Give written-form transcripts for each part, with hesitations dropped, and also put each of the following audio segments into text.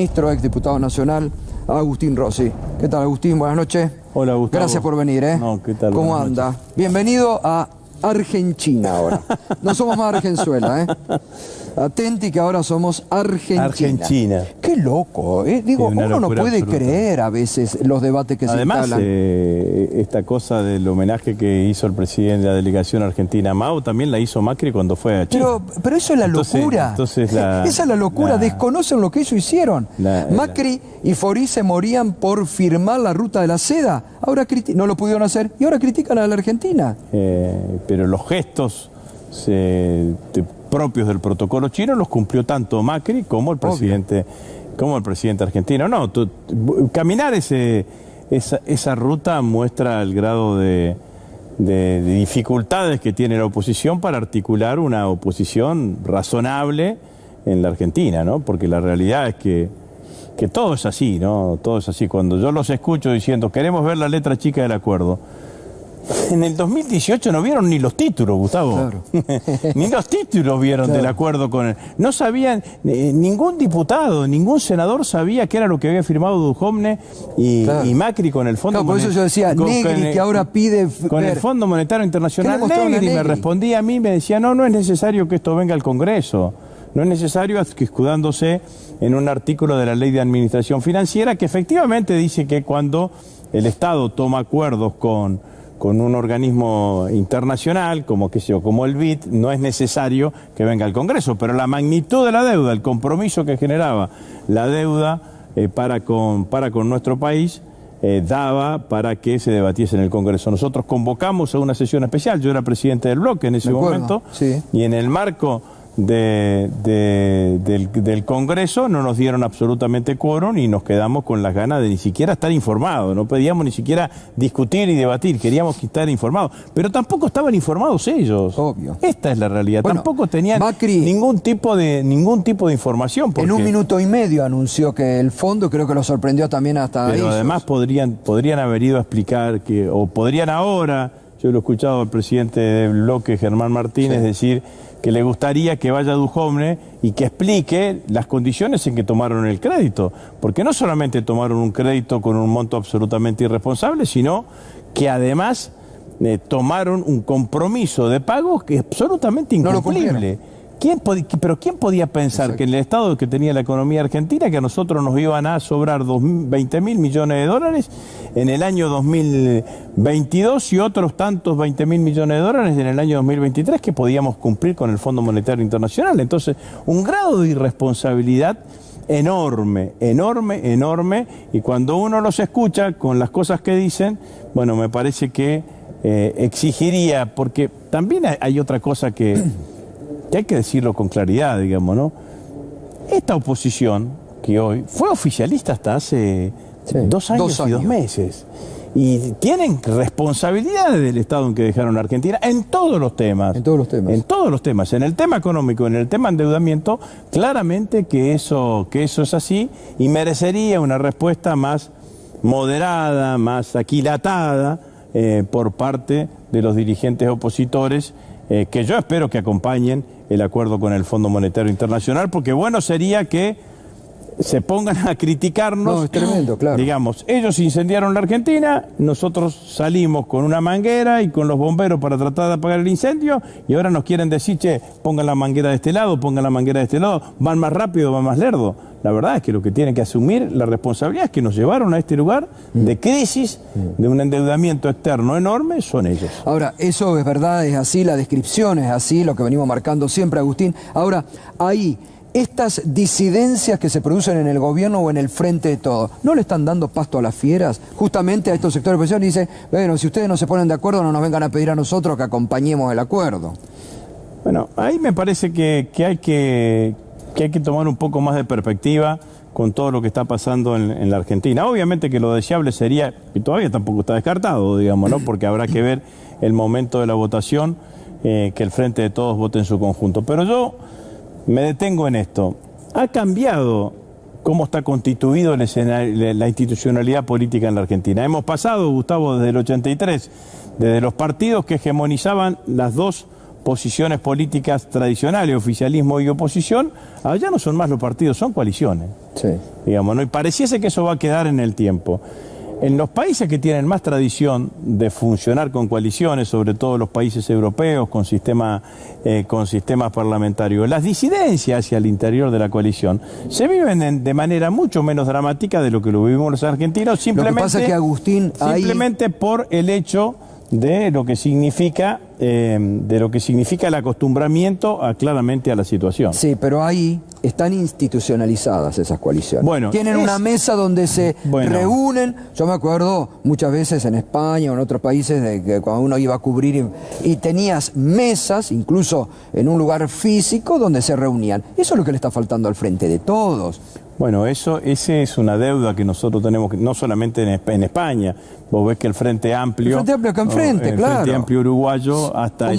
Ministro, exdiputado nacional, Agustín Rossi. ¿Qué tal, Agustín? Buenas noches. Hola, Gustavo. Gracias por venir, ¿eh? No, ¿qué tal? ¿Cómo anda? Bienvenido a Argentina ahora. No somos más Argenzuela, ¿eh? Atenti que ahora somos Argentina. Argentina. Qué loco, ¿eh? Digo, Sí, uno no puede absoluta. creer a veces los debates que Además, se instalan. esta cosa del homenaje que hizo el presidente de la delegación argentina, Mao, también la hizo Macri cuando fue a Chile. Pero eso es la locura. Esa es la locura. Desconocen lo que ellos hicieron. Macri y Forí se morían por firmar la ruta de la seda. Ahora no lo pudieron hacer y ahora critican a la Argentina. Pero los gestos propios del protocolo chino los cumplió tanto Macri como el presidente, argentino. No, caminar esa ruta muestra el grado de dificultades que tiene la oposición para articular una oposición razonable en la Argentina, ¿no? Porque la realidad es que todo es así, ¿no? Todo es así. Cuando yo los escucho diciendo, queremos ver la letra chica del acuerdo, en el 2018 no vieron ni los títulos, Gustavo. Claro. Ni los títulos vieron del acuerdo con él. No sabían, ningún diputado, ningún senador sabía qué era lo que había firmado Duhovne y Macri con el Fondo Monetario. Por eso yo decía, Negri, que ahora pide... Con el Fondo Monetario Internacional, Negri me respondía a mí, me decía, no es necesario que esto venga al Congreso. No es necesario, escudándose en un artículo de la Ley de Administración Financiera que efectivamente dice que cuando el Estado toma acuerdos con un organismo internacional, como el BID, no es necesario que venga al Congreso, pero la magnitud de la deuda, el compromiso que generaba la deuda para con nuestro país, daba para que se debatiese en el Congreso. Nosotros convocamos a una sesión especial, yo era presidente del bloque en ese momento, sí. Y en el marco del Congreso no nos dieron absolutamente quórum y nos quedamos con las ganas de ni siquiera estar informados, no pedíamos ni siquiera discutir y debatir, queríamos estar informados, pero tampoco estaban informados ellos. Obvio. Esta es la realidad, bueno, tampoco tenían Macri, ningún tipo de información. En 1 minuto y medio anunció que el fondo, creo que lo sorprendió también hasta Pero además podrían haber ido a explicar o podrían ahora, yo lo he escuchado al presidente del bloque, Germán Martínez, decir que le gustaría que vaya Duhovne y que explique las condiciones en que tomaron el crédito, porque no solamente tomaron un crédito con un monto absolutamente irresponsable, sino que además tomaron un compromiso de pago que es absolutamente incumplible. ¿Pero quién podía pensar que en el estado que tenía la economía argentina, que a nosotros nos iban a sobrar 20.000 millones de dólares en el año 2022 y otros tantos 20.000 millones de dólares en el año 2023 que podíamos cumplir con el Fondo Monetario Internacional? Entonces, un grado de irresponsabilidad enorme, y cuando uno los escucha con las cosas que dicen, bueno, me parece que exigiría, porque también hay otra cosa que hay que decirlo con claridad, digamos, ¿no? Esta oposición que hoy fue oficialista hasta hace 2 años y 2 meses. Y tienen responsabilidades del estado en que dejaron a Argentina en todos los temas. En todos los temas. En todos los temas. En el tema económico, en el tema endeudamiento, claramente que eso es así y merecería una respuesta más moderada, más aquilatada por parte de los dirigentes opositores, que yo espero que acompañen el acuerdo con el Fondo Monetario Internacional, porque bueno sería que se pongan a criticarnos. No, es tremendo, claro. Digamos, ellos incendiaron la Argentina, nosotros salimos con una manguera y con los bomberos para tratar de apagar el incendio, y ahora nos quieren decir, che, pongan la manguera de este lado, pongan la manguera de este lado, van más rápido, van más lerdo. La verdad es que lo que tienen que asumir la responsabilidad es que nos llevaron a este lugar de crisis, de un endeudamiento externo enorme, son ellos. Ahora, eso es verdad, es así, la descripción es así, lo que venimos marcando siempre, Agustín. Ahora, ahí, estas disidencias que se producen en el gobierno o en el frente de todo, ¿no le están dando pasto a las fieras? Justamente a estos sectores de oposición, y dice, bueno, si ustedes no se ponen de acuerdo, no nos vengan a pedir a nosotros que acompañemos el acuerdo. Bueno, ahí me parece que hay que tomar un poco más de perspectiva con todo lo que está pasando en la Argentina. Obviamente que lo deseable sería, y todavía tampoco está descartado, digamos, ¿no? Porque habrá que ver el momento de la votación, que el Frente de Todos vote en su conjunto. Pero yo me detengo en esto. Ha cambiado cómo está constituido el escenario, la institucionalidad política en la Argentina. Hemos pasado, Gustavo, desde el 83, desde los partidos que hegemonizaban las dos posiciones políticas tradicionales, oficialismo y oposición, allá no son más los partidos, son coaliciones. Sí. Digamos, ¿no? Y pareciese que eso va a quedar en el tiempo. En los países que tienen más tradición de funcionar con coaliciones, sobre todo los países europeos, con sistemas parlamentarios, las disidencias hacia el interior de la coalición se viven de manera mucho menos dramática de lo que lo vivimos los argentinos, simplemente, lo que pasa es que, Agustín, simplemente por el hecho de lo que significa el acostumbramiento claramente a la situación. Sí, pero ahí están institucionalizadas esas coaliciones. Bueno, tienen una mesa donde se reúnen. Yo me acuerdo muchas veces en España o en otros países de que cuando uno iba a cubrir y tenías mesas, incluso en un lugar físico, donde se reunían. Eso es lo que le está faltando al Frente de Todos. Bueno, esa es una deuda que nosotros tenemos, no solamente en España. Vos ves que el Frente Amplio... El Frente Amplio acá enfrente, claro. El Frente Amplio uruguayo hasta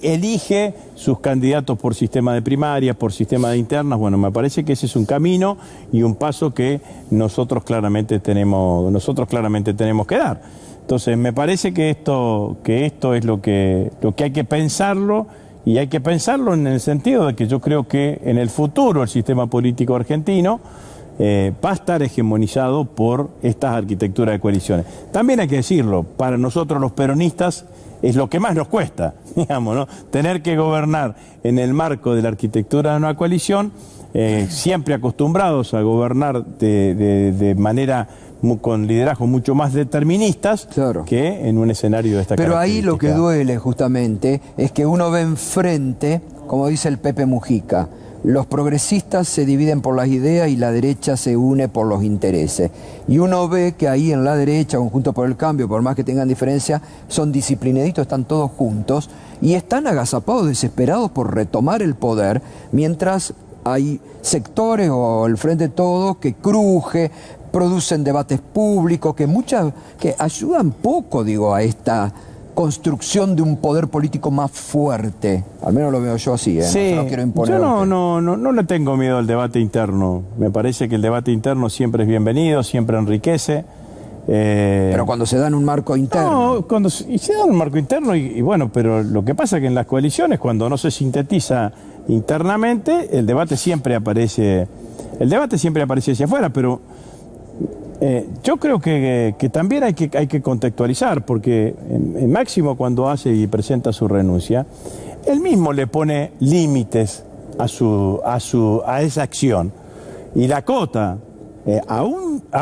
elige sus candidatos por sistema de primaria, por sistema de internas. Bueno, me parece que ese es un camino y un paso que nosotros claramente tenemos que dar. Entonces, me parece que esto es lo que hay que pensarlo. Y hay que pensarlo en el sentido de que yo creo que en el futuro el sistema político argentino va a estar hegemonizado por estas arquitecturas de coaliciones. También hay que decirlo, para nosotros los peronistas es lo que más nos cuesta, digamos, ¿no? Tener que gobernar en el marco de la arquitectura de una coalición, siempre acostumbrados a gobernar de manera con liderazgos mucho más deterministas, claro, que en un escenario de esta Pero característica. ahí lo que duele justamente es que uno ve enfrente, como dice el Pepe Mujica, los progresistas se dividen por las ideas y la derecha se une por los intereses. Y uno ve que ahí en la derecha, Conjunto por el Cambio, por más que tengan diferencia, son disciplinaditos, están todos juntos y están agazapados, desesperados por retomar el poder, mientras hay sectores o el Frente de Todos que cruje, producen debates públicos que ayudan poco, digo, a esta construcción de un poder político más fuerte. Al menos lo veo yo así, Sí, no quiero imponer. Yo no le tengo miedo al debate interno. Me parece que el debate interno siempre es bienvenido, siempre enriquece. Pero cuando se da en un marco interno. No, cuando se da en un marco interno y bueno, pero lo que pasa es que en las coaliciones, cuando no se sintetiza internamente, el debate siempre aparece hacia afuera, pero yo creo que también hay que contextualizar, porque en Máximo, cuando hace y presenta su renuncia, él mismo le pone límites a esa acción y la acota a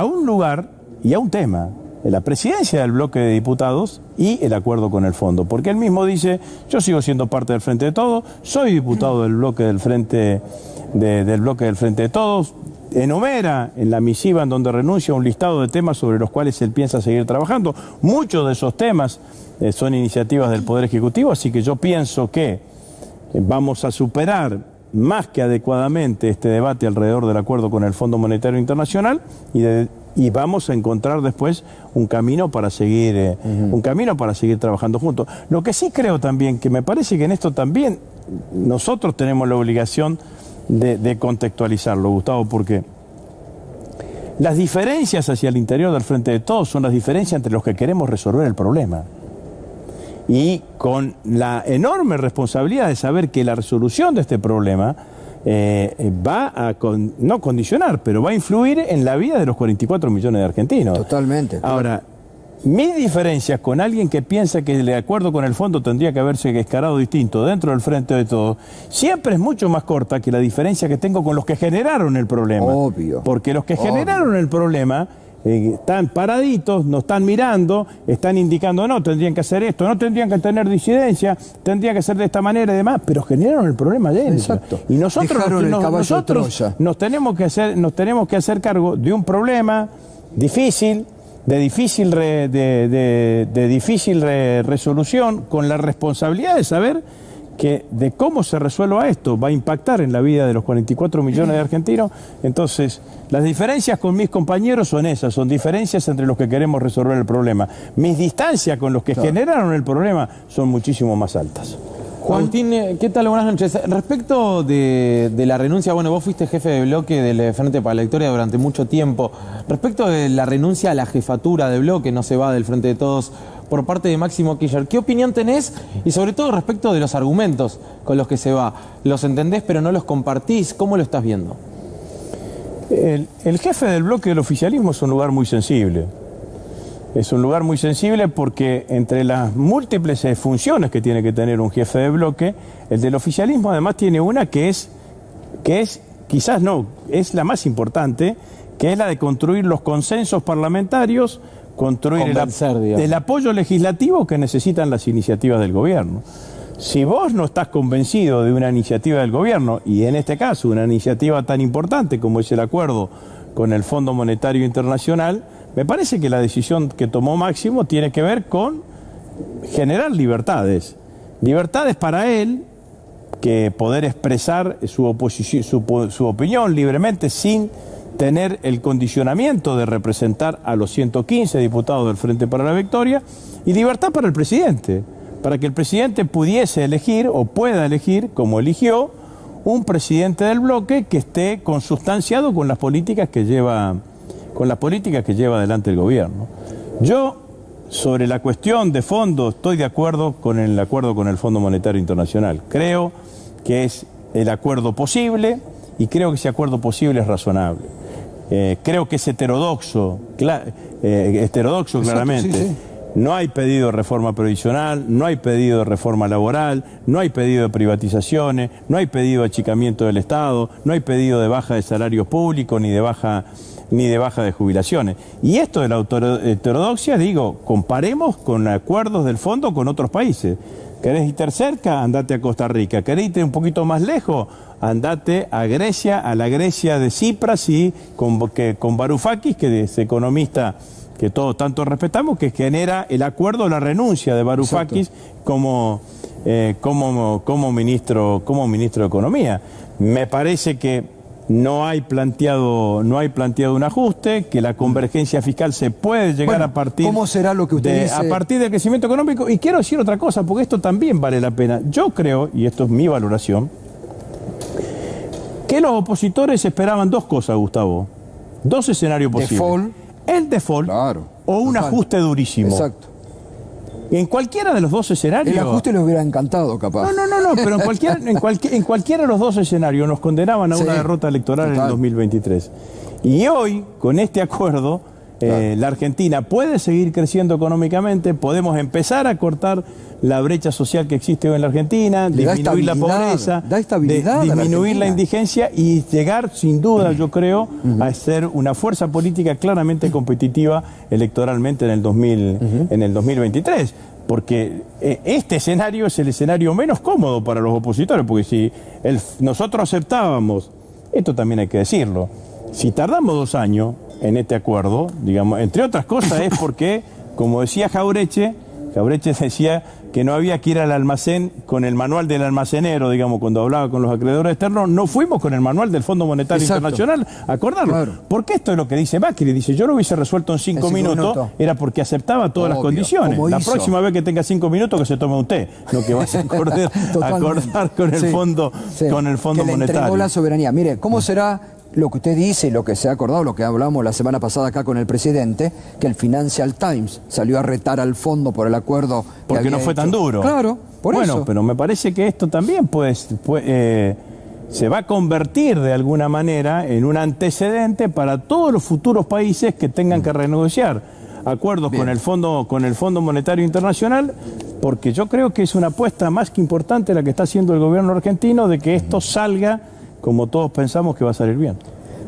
un lugar y a un tema: la presidencia del bloque de diputados y el acuerdo con el fondo, porque él mismo dice: yo sigo siendo parte del Frente de Todos, soy diputado del bloque del Frente de Todos. Enumera en la misiva en donde renuncia un listado de temas sobre los cuales él piensa seguir trabajando. Muchos de esos temas son iniciativas del Poder Ejecutivo, así que yo pienso que vamos a superar más que adecuadamente este debate alrededor del acuerdo con el Fondo Monetario Internacional y vamos a encontrar después un camino para seguir trabajando juntos. Lo que sí creo también, que me parece que en esto también nosotros tenemos la obligación de contextualizarlo, Gustavo, porque las diferencias hacia el interior del Frente de Todos son las diferencias entre los que queremos resolver el problema. Y con la enorme responsabilidad de saber que la resolución de este problema va a, no condicionar, pero va a influir en la vida de los 44 millones de argentinos. Totalmente. Ahora, mis diferencias con alguien que piensa que el acuerdo con el fondo tendría que haberse escarado distinto dentro del Frente de Todos, siempre es mucho más corta que la diferencia que tengo con los que generaron el problema. Obvio. Porque los que generaron el problema están paraditos, nos están mirando, están indicando: no, tendrían que hacer esto, no tendrían que tener disidencia, tendría que ser de esta manera y demás, pero generaron el problema dentro. Exacto. Y nosotros nos tenemos que hacer cargo de un problema difícil, de difícil resolución, con la responsabilidad de saber que de cómo se resuelva esto va a impactar en la vida de los 44 millones de argentinos. Entonces, las diferencias con mis compañeros son esas, son diferencias entre los que queremos resolver el problema. Mis distancias con los que generaron el problema son muchísimo más altas. Agustín, ¿qué tal? Buenas noches. Respecto de la renuncia, bueno, vos fuiste jefe de bloque del Frente para la Victoria durante mucho tiempo. Respecto de la renuncia a la jefatura de bloque, no se va del Frente de Todos, por parte de Máximo Kirchner, ¿qué opinión tenés? Y sobre todo respecto de los argumentos con los que se va. ¿Los entendés pero no los compartís? ¿Cómo lo estás viendo? El jefe del bloque del oficialismo es un lugar muy sensible. Es un lugar muy sensible porque entre las múltiples funciones que tiene que tener un jefe de bloque, el del oficialismo además tiene una que es quizás no, es la más importante, que es la de construir los consensos parlamentarios, construir el apoyo legislativo que necesitan las iniciativas del gobierno. Si vos no estás convencido de una iniciativa del gobierno, y en este caso una iniciativa tan importante como es el acuerdo con el Fondo Monetario Internacional, me parece que la decisión que tomó Máximo tiene que ver con generar libertades. Libertades para él, que poder expresar su opinión libremente sin tener el condicionamiento de representar a los 115 diputados del Frente para la Victoria, y libertad para el presidente, para que el presidente pudiese elegir o pueda elegir, como eligió, un presidente del bloque que esté consustanciado con las políticas que lleva adelante el gobierno. Yo, sobre la cuestión de fondo, estoy de acuerdo con el acuerdo con el Fondo Monetario Internacional. Creo que es el acuerdo posible y creo que ese acuerdo posible es razonable. Creo que es heterodoxo claramente. Sí, sí. No hay pedido de reforma previsional, no hay pedido de reforma laboral, no hay pedido de privatizaciones, no hay pedido de achicamiento del Estado, no hay pedido de baja de salarios públicos ni de baja de jubilaciones. Y esto de la heterodoxia, digo, comparemos con acuerdos del fondo con otros países. ¿Querés irte cerca? Andate a Costa Rica. ¿Querés irte un poquito más lejos? Andate a Grecia, a la Grecia de Tsipras y con Varoufakis, que es economista que todos tanto respetamos, que genera el acuerdo, la renuncia de Varoufakis como ministro de Economía. Me parece que no hay planteado un ajuste, que la convergencia fiscal se puede llegar a partir. ¿Cómo será lo que usted dice? A partir del crecimiento económico. Y quiero decir otra cosa, porque esto también vale la pena. Yo creo, y esto es mi valoración, que los opositores esperaban dos cosas, Gustavo. Dos escenarios posibles. El default, claro, o un ajuste durísimo. Exacto. En cualquiera de los dos escenarios. El ajuste les hubiera encantado, capaz. No, pero en cualquiera de los dos escenarios nos condenaban a una derrota electoral en el 2023. Y hoy, con este acuerdo, la Argentina puede seguir creciendo económicamente, podemos empezar a cortar la brecha social que existe hoy en la Argentina, disminuir la pobreza, disminuir la indigencia y llegar, sin duda, yo creo, a ser una fuerza política claramente competitiva electoralmente en el 2023. Porque este escenario es el escenario menos cómodo para los opositores, porque si nosotros aceptábamos, esto también hay que decirlo, si tardamos 2 años en este acuerdo, digamos, entre otras cosas es porque, como decía Jauretche decía que no había que ir al almacén con el manual del almacenero, digamos, cuando hablaba con los acreedores externos, no fuimos con el manual del Fondo Monetario Internacional a acordarlo. Claro. Porque esto es lo que dice Macri, dice, yo lo hubiese resuelto en 5 minutos, era porque aceptaba todas las condiciones. La próxima vez que tenga 5 minutos que se tome un té, lo que vas a acordar con el Fondo Monetario. Le entregó la soberanía. Mire, ¿cómo será lo que usted dice y lo que se ha acordado, lo que hablamos la semana pasada acá con el presidente, que el Financial Times salió a retar al fondo por el acuerdo que porque no fue tan duro. Claro, por eso. Bueno, pero me parece que esto también se va a convertir de alguna manera en un antecedente para todos los futuros países que tengan que renegociar acuerdos con el Fondo Monetario Internacional, porque yo creo que es una apuesta más que importante la que está haciendo el gobierno argentino de que esto salga como todos pensamos que va a salir bien.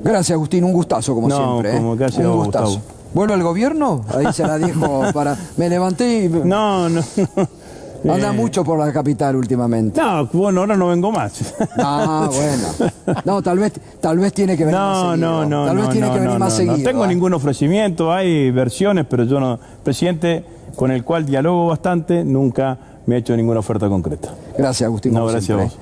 Gracias, Agustín, un gustazo como siempre. Como casi un gustazo. Gustavo. ¿Vuelve al gobierno? Ahí se la dijo para... Me levanté y... No. Anda mucho por la capital últimamente. No, bueno, ahora no vengo más. Ah, bueno. No, tal vez tiene que venir más seguido. Tal vez tiene que venir más seguido. No tengo ningún ofrecimiento, hay versiones, pero yo no... Presidente con el cual dialogo bastante, nunca me ha hecho ninguna oferta concreta. Gracias, Agustín. No, gracias a vos.